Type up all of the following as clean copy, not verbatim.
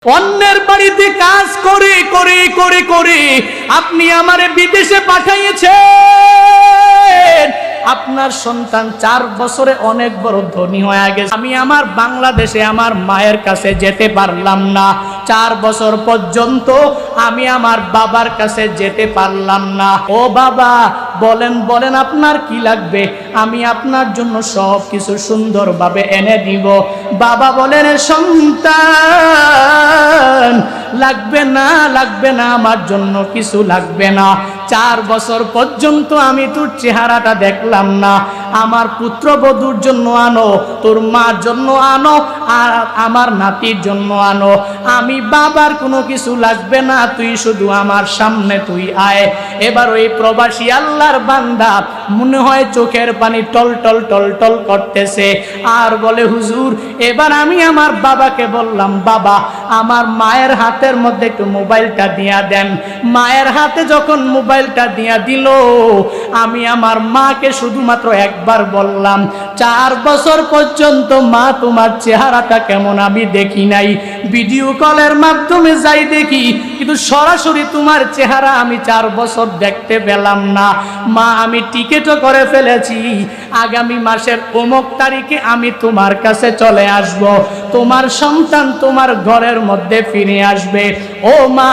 অন্যের বাড়িতে কাজ করে করে করে করে আপনি আমারে বিদেশে পাঠাইয়েছেন। আপনার সন্তান 4 বছরে অনেক বড় ধনী হয়ে গেছে। আমি আমার বাংলাদেশে আমার মায়ের কাছে যেতে পারলাম না। 4 বছর পর্যন্ত আমি আমার বাবার কাছে যেতে পারলাম না। ও বাবা, বলেন বলেন আপনার কি লাগবে? আমি আপনার জন্য সব কিছু সুন্দরভাবে এনে দিব। বাবা বলেন, সন্তান লাগবে না, লাগবে না, আমার জন্য কিছু লাগবে না। 4 বছর পর্যন্ত আমি তোর চেহারাটা দেখলাম না। আমার পুত্রবধূর জন্য আনো, তোর মার জন্য আনো, আর আমার নাতির জন্য আনো। আমি বাবার কোনো কিছু লাগবে না, তুই শুধু আমার সামনে তুই আয়। এবার ওই প্রবাসী আল্লাহর বান্দা মনে হয় চোখের পানি টল টল টল টল করতেছে, আর বলে, হুজুর এবার আমি আমার বাবাকে বললাম, বাবা আমার মায়ের হাতের মধ্যে একটু মোবাইলটা দিয়া দেন। মায়ের হাতে যখন মোবাইলটা দিয়া দিল, আমি আমার মাকে শুধুমাত্র একবার বললাম, 4 বছর পর্যন্ত মা তোমার চেহারাটা কেমন আমি দেখি নাই, ভিডিও কলের মাধ্যমে যাই দেখি, কিন্তু সরাসরি তোমার চেহারা আমি 4 বছর দেখতে পেলাম না। মা আমি টিকেটও করে ফেলেছি, আগামী মাসের অমুক তারিখে আমি তোমার কাছে চলে আসব। তোমার সন্তান তোমার ঘরের মধ্যে ফিরে আসবে। ও মা,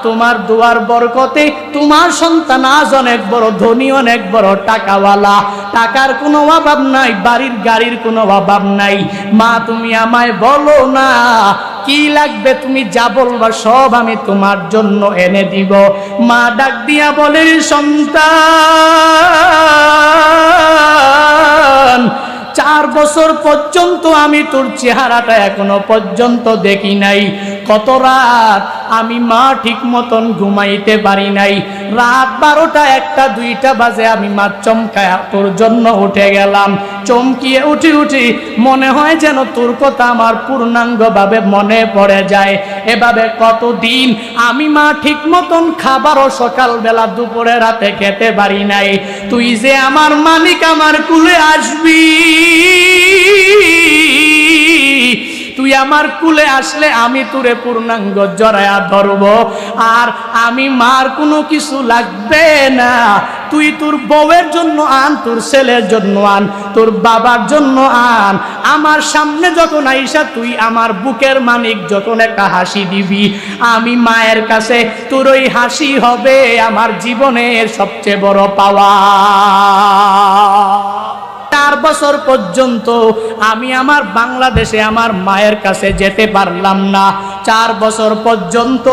তোমার দুয়ার বরকতে তোমার সন্তান আজ অনেক বড় ধনী, অনেক বড় টাকাওয়ালা। টাকার কোনো অভাব নাই, বাড়ির গাড়ির কোনো অভাব নাই। মা তুমি আমায় বলো না কি লাগবে, তুমি যা বলবা সব আমি তোমার জন্য এনে দিব। মা ডাক দিয়া বলে, সন্তান 4 বছর পর্যন্ত আমি তোর চেহারাটা এখনো পর্যন্ত দেখি নাই। কত রাত আমি মা ঠিক মতন ঘুমাইতে পারি নাই। রাত 12টা 1টা 2টা বাজে আমি মা চমকায় তোর জন্য উঠে গেলাম। চমকিয়ে উঠি উঠি মনে হয় যেন তোর কথা আমার পূর্ণাঙ্গভাবে মনে পড়ে যায়। এভাবে কতদিন আমি মা ঠিক মতন খাবারও সকালবেলা দুপুরে রাতে খেতে পারি নাই। তুই যে আমার মালিক, আমার কুলে আসবি, তুই আমার কুলে আসলে আমি তোরে পূর্ণাঙ্গ জড়ায়া ধরব। আর আমি মার কোনো কিছু লাগবে না, তুই তোর বউয়ের জন্য আন, তোর ছেলের জন্য আন, তোর বাবার জন্য আন। আমার সামনে যখন আইসা তুই আমার বুকের মানিক যখন একটা হাসি দিবি, আমি মায়ের কাছে তোর ওই হাসি হবে আমার জীবনের সবচেয়ে বড় পাওয়া। 4 বছর পর্যন্ত আমি আমার বাংলাদেশে আমার মায়ের কাছে যেতে পারলাম না। 4 বছর পর্যন্ত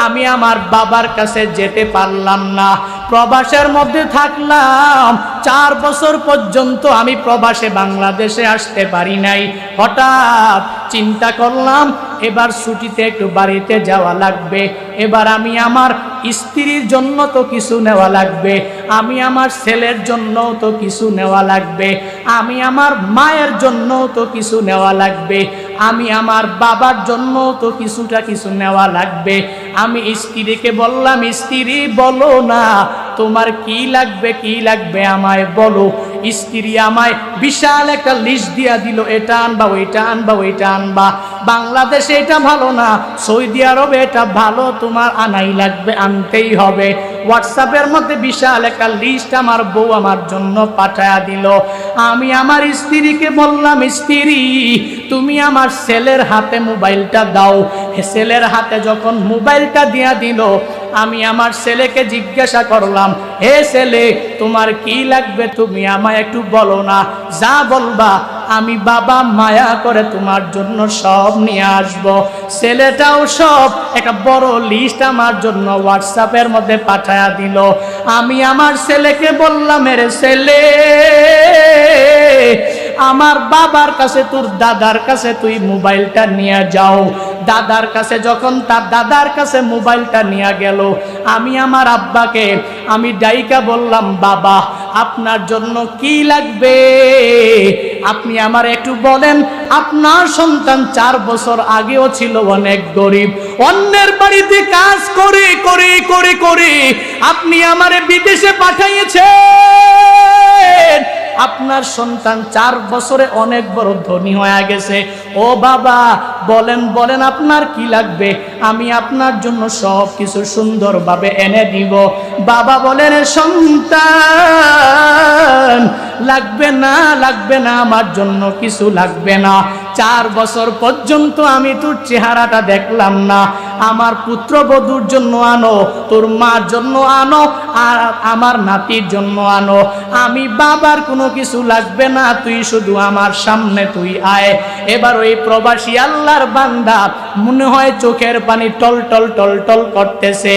আমি আমার বাবার কাছে যেতে পারলাম না। প্রবাসের মধ্যে থাকলাম 4 বছর পর্যন্ত আমি প্রবাসে বাংলাদেশে আসতে পারি নাই। হঠাৎ চিন্তা করলাম এবার ছুটিতে একটু বাড়িতে যাওয়া লাগবে। এবার আমি আমার স্ত্রীর জন্য তো কিছু নেওয়া লাগবে, আমি আমার ছেলের জন্য তো কিছু নেওয়া লাগবে, আমি আমার মায়ের জন্য তো কিছু নেওয়া লাগবে, আমি আমার বাবার জন্য তো কিছু নেওয়া লাগবে। আমি স্ত্রীকে বললাম, স্ত্রী বলো না তোমার কি লাগবে, কি লাগবে আমায় বলো। স্ত্রী আমায় বিশাল একটা লিস্ট দিয়া দিল, এটা আনবা, ওইটা আনবা, ওইটা আনবা। বাংলাদেশে এটা ভালো না, সৌদি আরবে এটা ভালো, তোমার আনাই লাগবে, আনতেই হবে। হোয়াটসঅ্যাপের মধ্যে বিশাল একটা লিস্ট আমার বউ আমার জন্য পাঠায়া দিল। আমি আমার স্ত্রীকে বললাম, স্ত্রী তুমি আমার ছেলের হাতে মোবাইলটা দাও। ছেলের হাতে যখন মোবাইলটা দিয়া দিল, আমি আমার ছেলেকে জিজ্ঞাসা করলাম, হে ছেলে তোমার কি লাগবে, তুমি আমায় একটু বলো না, যা বলবা আমি বাবা মায়া করে তোমার জন্য সব নিয়ে আসব। ছেলেটাও সব একটা বড় লিস্ট আমার জন্য হোয়াটসঅ্যাপের মধ্যে পাঠায়া দিল। আমি আমার ছেলেকে বললাম, এর ছেলে আমার বাবার কাছে তোর দাদার কাছে তুই মোবাইলটা নিয়ে যাও। দাদার কাছে যখন তার দাদার কাছে মোবাইলটা নিয়ে গেল, আমি আমার আব্বাকে আমি ডাইকা বললাম, বাবা আপনার জন্য কি লাগবে আপনি আমার একটু বলেন। আপনার সন্তান 4 বছর আগেও ছিল অনেক গরিব, অন্যের বাড়িতে কাজ করে করে করে করে আপনি আমারে বিদেশে পাঠাইয়েছেন। আপনার সন্তান 4 বছরে অনেক বড় ধনী হয়ে গেছে। ও বাবা বলেন বলেন আপনার কি লাগবে, আমি আপনার জন্য সব কিছু সুন্দরভাবে এনে দিব। বাবা বলেন, সন্তান লাগবে না, লাগবে না, আমার জন্য কিছু লাগবে না। 4 বছর পর্যন্ত আমি তোর চেহারাটা দেখলাম না, আমার পুত্রবধূর জন্য আনো, তোর মার জন্য আনো, আর আমার নাতির জন্য আনো। আমি বাবার কোনো কিছু লাগবে না, তুই শুধু আমার সামনে তুই আয়। এবার ওই প্রবাসী আল্লাহর বান্দা মনে হয় চোখের পানি টল টল টল টল করতেছে,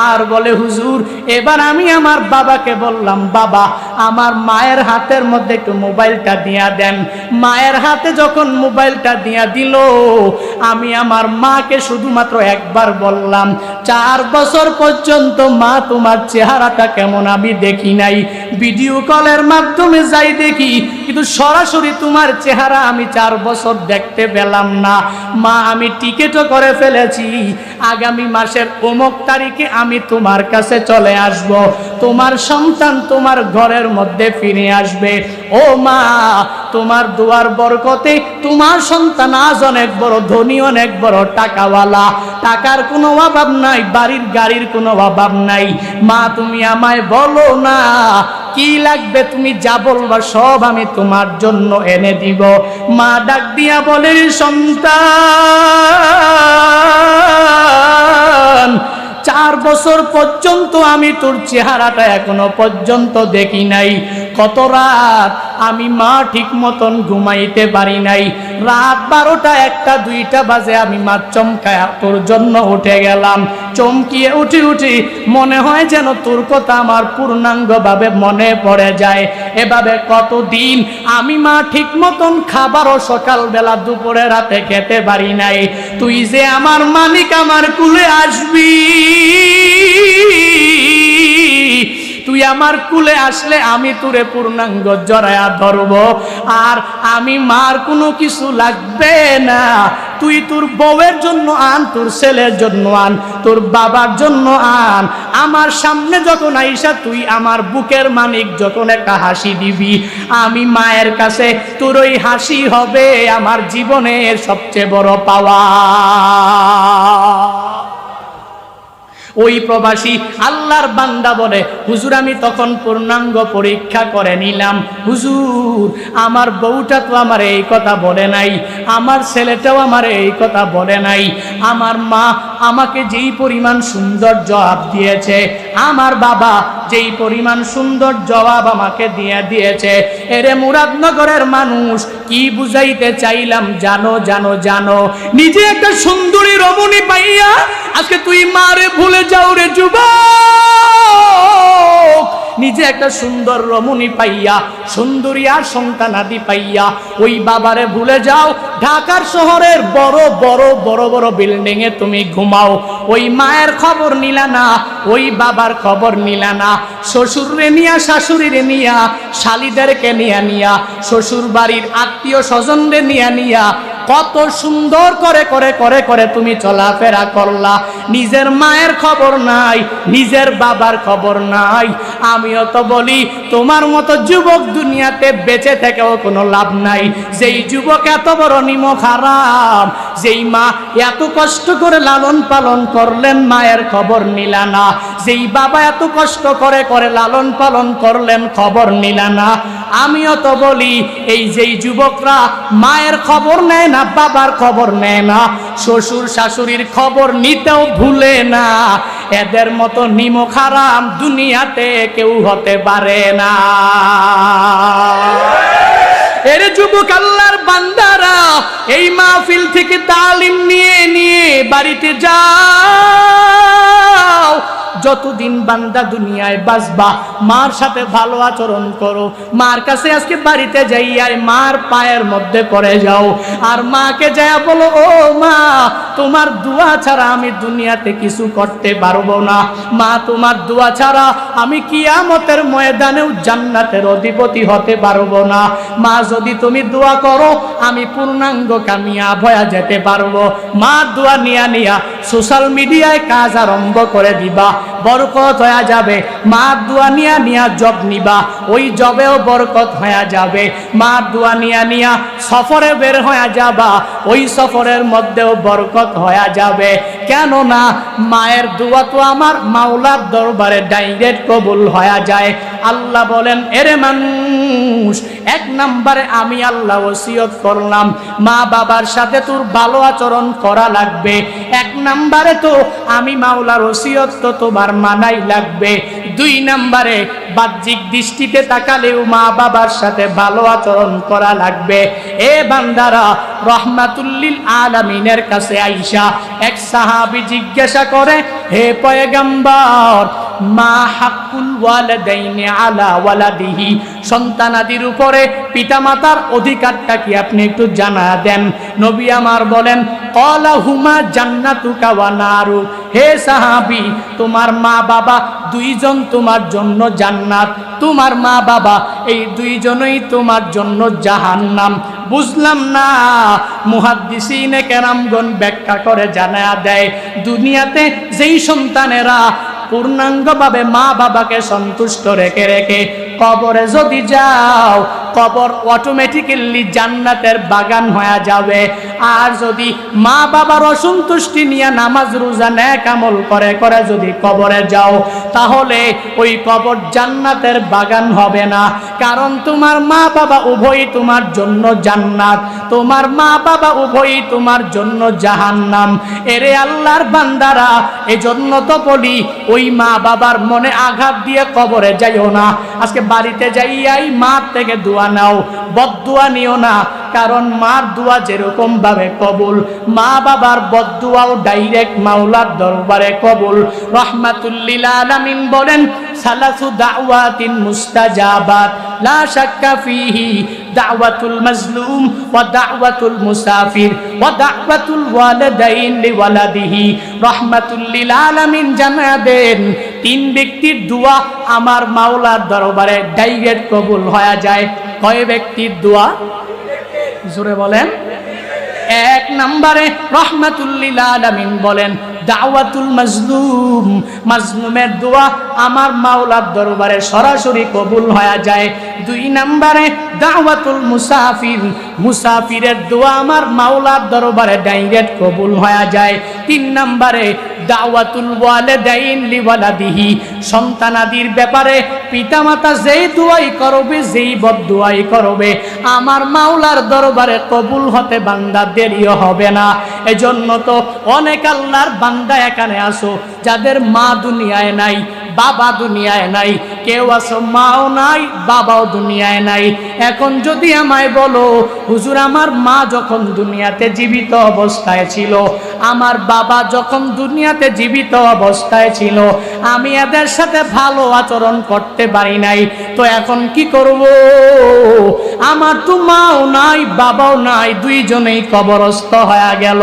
আর বলে, হুজুর এবার আমি আমার বাবাকে বললাম, বাবা আমার মায়ের হাতের মধ্যে একটু মোবাইলটা দিয়া দেন। মায়ের হাতে যখন মোবাইলটা দিয়া দিল, আমি আমার মাকে শুধুমাত্র একবার বললাম, 4 বছর পর্যন্ত মা তোমার চেহারাটা কেমন আমি দেখি নাই, ভিডিও কলের মাধ্যমে যাই দেখি, কিন্তু সরাসরি তোমার চেহারা আমি 4 বছর দেখতে পেলাম না। মা আমি টিকেটও করে ফেলেছি, আগামী মাসের অমুক তারিখে আমি তোমার কাছে চলে আসব, তোমার সন্তান তোমার ঘরের মধ্যে ফিরে আসবে। ও মা, তোমার দুয়ার বরকতে তোমার সন্তান আজ অনেক বড় ধনী, অনেক বড় টাকাওয়ালা, টাকার কোনো অভাব নাই, বাড়ির গাড়ির কোনো অভাব নাই। মা তুমি আমায় বলো না কি লাগবে, তুমি যা বলবা সব আমি তোমার জন্য এনে দিব। মা ডাক দিয়া বলে, সন্তান 4 বছর পর্যন্ত আমি তোর চেহারাটা এখনো পর্যন্ত দেখি নাই। কত রাত আমি মা ঠিক মতন ঘুমাইতে পারি নাই, রাত 12টা 1টা 2টা বাজে আমি মা চমকায় তোর জন্য উঠে গেলাম। চমকিয়ে উঠি মনে হয় যেন তোর কথা আমার পূর্ণাঙ্গভাবে মনে পড়ে যায়। এভাবে কতদিন আমি মা ঠিক মতন খাবারও সকালবেলা দুপুরে রাতে খেতে পারি নাই। তুই যে আমার মালিক, আমার কুলে আসবি, তুই আমার কুলে আসলে আমি তোরে পূর্ণাঙ্গ জড়ায়া ধরব, আর আমি মার কোনো কিছু লাগবে না। তুই তোর বউয়ের জন্য আন, তোর ছেলের জন্য আন, তোর বাবার জন্য আন, আমার সামনে যখন আইসা তুই আমার বুকের মানিক যখন একটা হাসি দিবি, আমি মায়ের কাছে তোর ওই হাসি হবে আমার জীবনের সবচেয়ে বড় পাওয়া। ওই প্রবাসী আল্লাহর বান্দা বলে, হুজুর আমি তখন পূর্ণাঙ্গ পরীক্ষা করে নিলাম, হুজুর আমার বউটা তো আমার এই কথা বলে নাই, আমার ছেলেটাও আমার এই কথা বলে নাই, আমার মা আমাকে যেই পরিমাণ সুন্দর জবাব দিয়েছে, আমার বাবা যেই পরিমাণ সুন্দর জবাব আমাকে দিয়েছে, এরে মুরাদনগরের মানুষ কি বুঝাইতে চাইলাম জানো জানো জানো? নিজে একটা সুন্দরী রমণী পাইয়া আজকে তুই মারে ভুলে যাও রে যুবক। নিজে একটা সুন্দর রমণী পাইয়া, সুন্দরী আর সন্তানাদি পাইয়া ওই বাবারে ভুলে যাও, ঢাকার শহরের বড় বড় বড় বড় বিল্ডিং এ তুমি ঘুমাও, ওই মায়ের খবর নিলা না, ওই বাবার খবর নিলা না, শ্বশুরে নিয়া শাশুড়িরে নিয়া শালিদেরকে নিয়া শ্বশুর বাড়ির আত্মীয় স্বজনরে নিয়া কত সুন্দর করে করে করে করে তুমি চলাফেরা করলা, নিজের মায়ের খবর নাই, নিজের বাবার খবর নাই। আমিও তো বলি তোমার মতো যুবক দুনিয়াতে বেঁচে থেকেও কোনো লাভ নাই। যেই যুবক এত বড় নিমক হারাম, যেই মা এত কষ্ট করে লালন পালন করলেন মায়ের খবর নিলা না, যেই বাবা এত কষ্ট করে করে লালন পালন করলেন খবর নিলা না। আমিও তো বলি এই যেই যুবকরা মায়ের খবর নেয় না, বাবার খবর নেয় না, শ্বশুর শাশুড়ির খবর নিতেও ভুলে না, এদের মতো নিমক হারাম দুনিয়াতে কেউ হতে পারে না। এর যুবক আল্লাহর বান্দারা এই মাহফিল থেকে তালিম নিয়ে বাড়িতে যাও। যতদিন বান্দা দুনিয়ায় বাঁচবা মার সাথে ভালো আচরণ করো। মার কাছে আজকে বাড়িতে যাইয়াই মার পায়ের মধ্যে পড়ে যাও, আর মাকে যায় বলো, ও মা তোমার দোয়া ছাড়া আমি দুনিয়াতে কিছু করতে পারবো না, মা তোমার দোয়া ছাড়া আমি কিয়ামতের ময়দানেও জান্নাতের অধিপতি হতে পারবো না, মা যদি তুমি দোয়া করো আমি পূর্ণাঙ্গ কামিয়াব হয়ে যেতে পারবো। মা দোয়া নিয়া সোশ্যাল মিডিয়ায় কাজ আরম্ভ করে দিবা, বরকত হয়ে যাবে। মার দোয়া নিয়া নিয়া জব নিবা, ওই জবেও বরকত হয়ে যাবে। মার দোয়া নিয়া নিয়া সফরে বের হয়ে যাবা, ওই সফরের মধ্যেও বরকত হয়ে যাবে। কেননা মায়ের দোয়া তো আমার মাওলার দরবারে ডাইরেক্ট কবুল হয়ে যায়। আল্লাহ বলেন, এরে মানুষ, এক নম্বরে আমি আল্লাহ ওসিয়ত করলাম মা বাবার সাথে তোর ভালো আচরণ করা লাগবে। এক নম্বরে তো আমি মাওলার ওসিয়ত তো তোমার মানাই লাগবে। দুই নম্বরে বাহ্যিক দৃষ্টিতে তাকালেও মা বাবার সাথে ভালো আচরণ করা লাগবে। এ বান্দারা, রহমাতুল্লিল আলামিনের কাছে আইসা এক সাহাবী জিজ্ঞাসা করে, হে পয়গম্বর, মা হাক্কুল ওয়ালিদাইনি আলা ওয়ালাদিহি, সন্তানাদির উপরে পিতামাতার অধিকারটা কি আপনি একটু জানা দেন। নবী আমার বলেন, ক্বালা হুমা জান্নাতুকা ওয়া নারু, হে সাহাবী, তোমার মা বাবা দুইজন তোমার জন্য জান্নাত, তোমার মা বাবা এই দুইজনই তোমার জন্য জাহান্নাম। বুঝলাম না। মুহাদ্দিসিনে কেরামগণ ব্যাখ্যা করে জানা দেয়, দুনিয়াতে যেই সন্তানেরা পূর্ণাঙ্গভাবে মা বাবাকে সন্তুষ্ট রেখে রেখে কবরে যদি যাও, কবর অটোমেটিক্যালি জান্নাতের বাগান হয়ে যাবে। আর যদি মা বাবার অসন্তুষ্টি নিয়ে নামাজ রোজা নেক আমল করে করে যদি কবরে যাও, তাহলে ওই কবর জান্নাতের বাগান হবে না। কারণ তোমার মা বাবা উভয়ই তোমার জন্য জান্নাত, তোমার মা বাবা উভয়ই তোমার জন্য জাহান্নাম। এরে আল্লাহর বান্দারা, এজন্য তো বলি, ওই মা বাবার মনে আঘাত দিয়ে কবরে যাইও না। আজকে বাড়িতে যাইয়াই মা থেকে দোয়া নাও, বদদুয়া নিও না। কারণ মার দোয়া যেরকম ভাবে কবুল, মা বাবার বদদুয়াও ডাইরেক্ট মাওলার দরবারে কবুল। রহমাতুল্লিল আলামিন বলেন, সালাসু দাওয়াতিন মুস্তাজাবাত লা শাক্কা ফিহি, দাওয়াতুল মাজলুম ওয়া দাওয়াতুল মুসাফির ওয়া দাওয়াতুল ওয়ালিদাইন লিওয়ালাদিহি। রহমাতুল্লিল আলামিন জানা দেন, তিন ব্যক্তির দোয়া আমার মাওলার দরবারে ডাইরেক্ট কবুল হয়ে যায়। কয় ব্যক্তির দোয়া? জোরে বলেন। এক নম্বরে রহমাতুল্লিল আলামিন বলেন, দাওয়াতুল মাজলুম, মাজলুমের দোয়া আমার মাওলার দরবারে সরাসরি কবুল হয়ে যায়। দুই নম্বরে দাওয়াতুল মুসাফির, মুসাফিরের দোয়া আমার মাওলার দরবারে ডাইরেক্ট কবুল হয়ে যায়। তিন নম্বরে দাওয়াতুল ওয়ালিদাইন লিওয়ালাদিহি, সন্তানাদির ব্যাপারে পিতামাতা যেই দোয়াই করবে, যেই বদদুয়াই করবে, আমার মাওলার দরবারে কবুল হতে বান্দা দেরিও হবে না। এজন্য তো অনেক আল্লাহর বান্দা এখানে আসো যাদের মা দুনিয়ায় নাই, বাবা দুনিয়ায় নাই, কেউ আসো মাও নাই, বাবাও দুনিয়ায় নাই। এখন যদি আমায় বলো, হুজুর আমার মা যখন দুনিয়াতে জীবিত অবস্থায় ছিল, আমার বাবা যখন দুনিয়াতে জীবিত অবস্থায় ছিল, আমি এদের সাথে ভালো আচরণ করতে পারি নাই, তো এখন কি করব? আমার তো মাও নাই, বাবাও নাই, দুইজনেই কবরস্থ হয়ে গেল।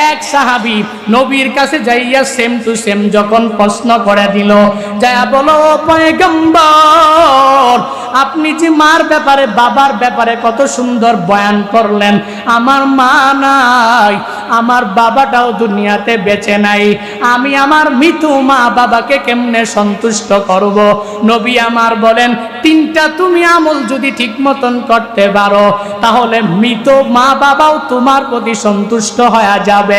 এক সাহাবী নবীর কাছে যাইয়া সেম টু সেম যখন প্রশ্ন করে দিল, যায়া বলো, ও পয়গম্বর, আপনি যে মার ব্যাপারে বাবার ব্যাপারে কত সুন্দর বয়ান করলেন, আমার মা নাই, আমার বাবাটাও দুনিয়াতে বেঁচে নাই, আমি আমার মৃত মা বাবাকে কেমনে সন্তুষ্ট করব? নবী আমার বলেন, তিনটা তুমি আমল যদি ঠিক মতন করতে পারো, তাহলে মৃত মা বাবাও তোমার প্রতি সন্তুষ্ট হয়ে যাবে।